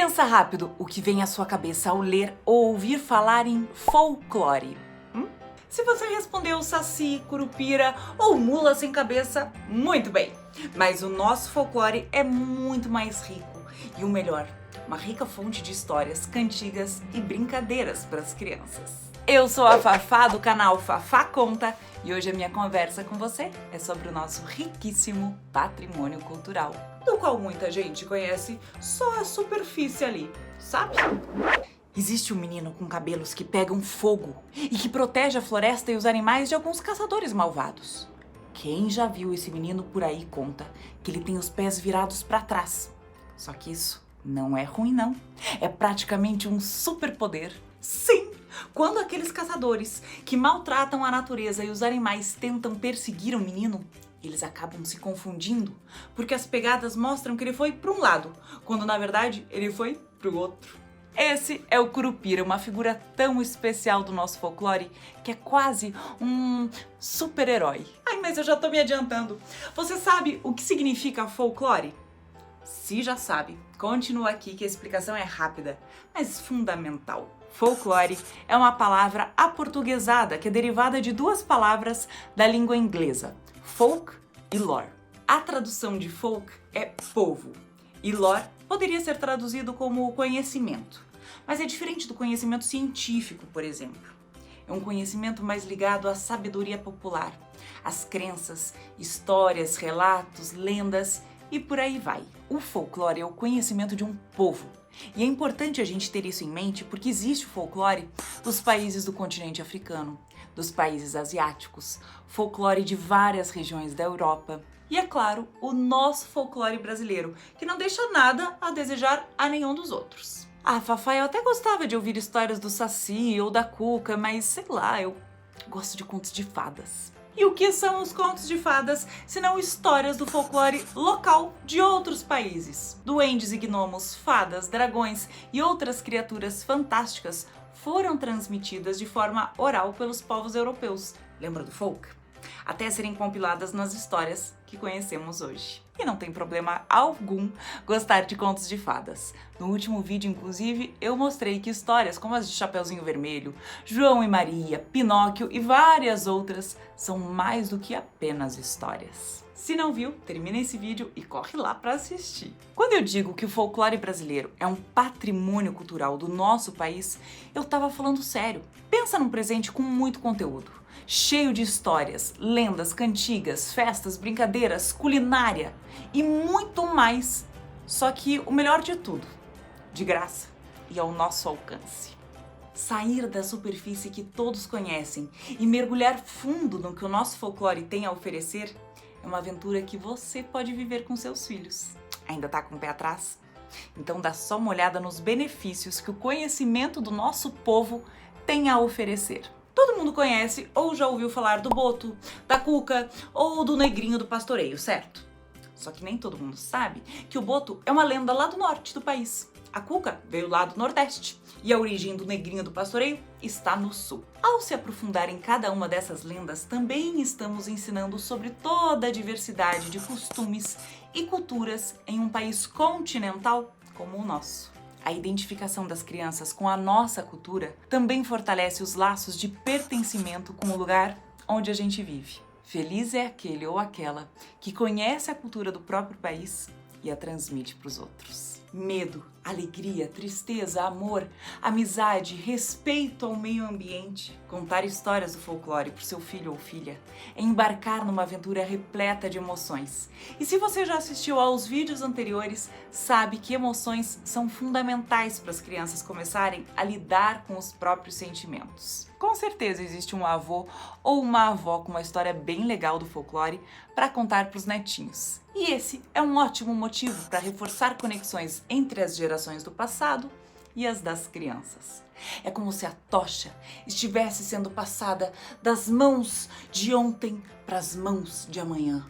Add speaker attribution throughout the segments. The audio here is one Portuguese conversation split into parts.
Speaker 1: Pensa rápido o que vem à sua cabeça ao ler ou ouvir falar em folclore. Se você respondeu saci, curupira ou mula sem cabeça, muito bem! Mas o nosso folclore é muito mais rico e o melhor, uma rica fonte de histórias, cantigas e brincadeiras para as crianças. Eu sou a Fafá do canal Fafá Conta e hoje a minha conversa com você é sobre o nosso riquíssimo patrimônio cultural, do qual muita gente conhece só a superfície ali, sabe? Existe um menino com cabelos que pegam fogo e que protege a floresta e os animais de alguns caçadores malvados. Quem já viu esse menino por aí conta que ele tem os pés virados para trás. Só que isso não é ruim não, é praticamente um superpoder. Sim! Quando aqueles caçadores que maltratam a natureza e os animais tentam perseguir o menino, eles acabam se confundindo, porque as pegadas mostram que ele foi para um lado, quando na verdade ele foi para o outro. Esse é o Curupira, uma figura tão especial do nosso folclore que é quase um super-herói. Ai, mas eu já tô me adiantando. Você sabe o que significa folclore? Se já sabe, continua aqui que a explicação é rápida, mas fundamental. Folclore é uma palavra aportuguesada que é derivada de duas palavras da língua inglesa, folk e lore. A tradução de folk é povo e lore poderia ser traduzido como conhecimento, mas é diferente do conhecimento científico, por exemplo. É um conhecimento mais ligado à sabedoria popular, às crenças, histórias, relatos, lendas e por aí vai. O folclore é o conhecimento de um povo. E é importante a gente ter isso em mente porque existe o folclore dos países do continente africano, dos países asiáticos, folclore de várias regiões da Europa e, é claro, o nosso folclore brasileiro, que não deixa nada a desejar a nenhum dos outros. Ah, Fafá, eu até gostava de ouvir histórias do Saci ou da Cuca, mas sei lá, eu gosto de contos de fadas. E o que são os contos de fadas, se não histórias do folclore local de outros países? Duendes e gnomos, fadas, dragões e outras criaturas fantásticas foram transmitidas de forma oral pelos povos europeus. Lembra do folk? Até serem compiladas nas histórias que conhecemos hoje. E não tem problema algum gostar de contos de fadas. No último vídeo, inclusive, eu mostrei que histórias como as de Chapeuzinho Vermelho, João e Maria, Pinóquio e várias outras são mais do que apenas histórias. Se não viu, termina esse vídeo e corre lá para assistir. Quando eu digo que o folclore brasileiro é um patrimônio cultural do nosso país, eu tava falando sério. Pensa num presente com muito conteúdo, cheio de histórias, lendas, cantigas, festas, brincadeiras, culinária e muito mais. Só que o melhor de tudo, de graça e ao nosso alcance. Sair da superfície que todos conhecem e mergulhar fundo no que o nosso folclore tem a oferecer é uma aventura que você pode viver com seus filhos. Ainda tá com o pé atrás? Então dá só uma olhada nos benefícios que o conhecimento do nosso povo tem a oferecer. Todo mundo conhece ou já ouviu falar do boto, da cuca ou do negrinho do pastoreio, certo? Só que nem todo mundo sabe que o boto é uma lenda lá do norte do país. A cuca veio lá do nordeste e a origem do negrinho do pastoreio está no sul. Ao se aprofundar em cada uma dessas lendas, também estamos ensinando sobre toda a diversidade de costumes e culturas em um país continental como o nosso. A identificação das crianças com a nossa cultura também fortalece os laços de pertencimento com o lugar onde a gente vive. Feliz é aquele ou aquela que conhece a cultura do próprio país e a transmite para os outros. Medo, alegria, tristeza, amor, amizade, respeito ao meio ambiente. Contar histórias do folclore para o seu filho ou filha é embarcar numa aventura repleta de emoções. E se você já assistiu aos vídeos anteriores, sabe que emoções são fundamentais para as crianças começarem a lidar com os próprios sentimentos. Com certeza existe um avô ou uma avó com uma história bem legal do folclore para contar para os netinhos. E esse é um ótimo motivo para reforçar conexões entre as gerações do passado e as das crianças. É como se a tocha estivesse sendo passada das mãos de ontem para as mãos de amanhã.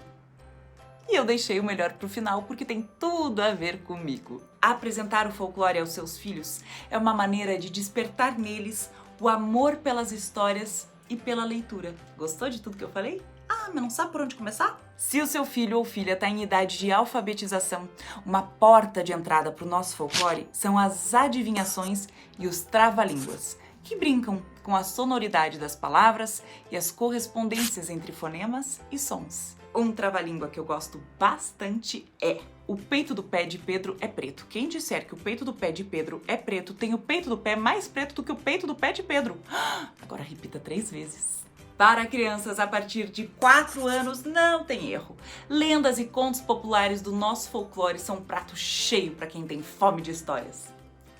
Speaker 1: E eu deixei o melhor para o final porque tem tudo a ver comigo. Apresentar o folclore aos seus filhos é uma maneira de despertar neles o amor pelas histórias e pela leitura. Gostou de tudo que eu falei? Ah, mas não sabe por onde começar? Se o seu filho ou filha está em idade de alfabetização, uma porta de entrada para o nosso folclore são as adivinhações e os trava-línguas, que brincam com a sonoridade das palavras e as correspondências entre fonemas e sons. Um trava-língua que eu gosto bastante é: o peito do pé de Pedro é preto. Quem disser que o peito do pé de Pedro é preto tem o peito do pé mais preto do que o peito do pé de Pedro. Agora repita 3 vezes. Para crianças a partir de 4 anos não tem erro. Lendas e contos populares do nosso folclore são um prato cheio para quem tem fome de histórias.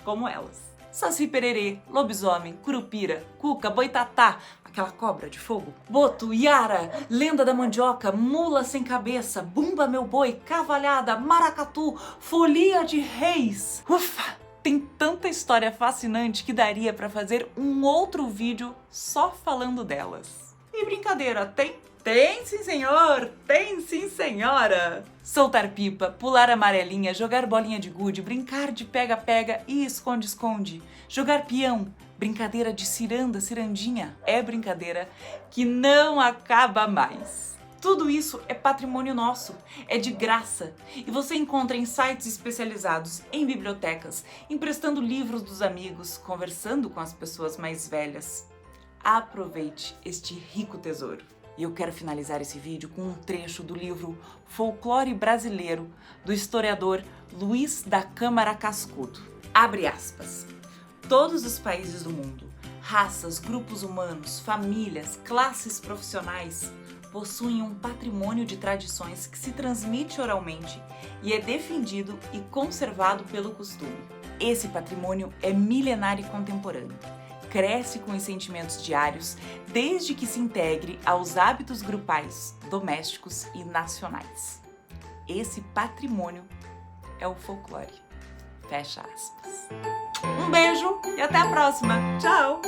Speaker 1: Como elas: Saci Pererê, lobisomem, curupira, cuca, boitatá, aquela cobra de fogo, boto, iara, lenda da mandioca, mula sem cabeça, bumba meu boi, cavalhada, maracatu, folia de reis. Ufa! Tem tanta história fascinante que daria para fazer um outro vídeo só falando delas. E brincadeira, tem? Tem sim senhor, tem sim senhora! Soltar pipa, pular amarelinha, jogar bolinha de gude, brincar de pega-pega e esconde-esconde, jogar peão, brincadeira de ciranda, cirandinha, é brincadeira que não acaba mais. Tudo isso é patrimônio nosso, é de graça, e você encontra em sites especializados, em bibliotecas, emprestando livros dos amigos, conversando com as pessoas mais velhas. Aproveite este rico tesouro. E eu quero finalizar esse vídeo com um trecho do livro Folclore Brasileiro, do historiador Luiz da Câmara Cascudo. Abre aspas. Todos os países do mundo, raças, grupos humanos, famílias, classes profissionais, possuem um patrimônio de tradições que se transmite oralmente e é defendido e conservado pelo costume. Esse patrimônio é milenar e contemporâneo. Cresce com os sentimentos diários desde que se integre aos hábitos grupais, domésticos e nacionais. Esse patrimônio é o folclore. Fecha aspas. Um beijo e até a próxima. Tchau!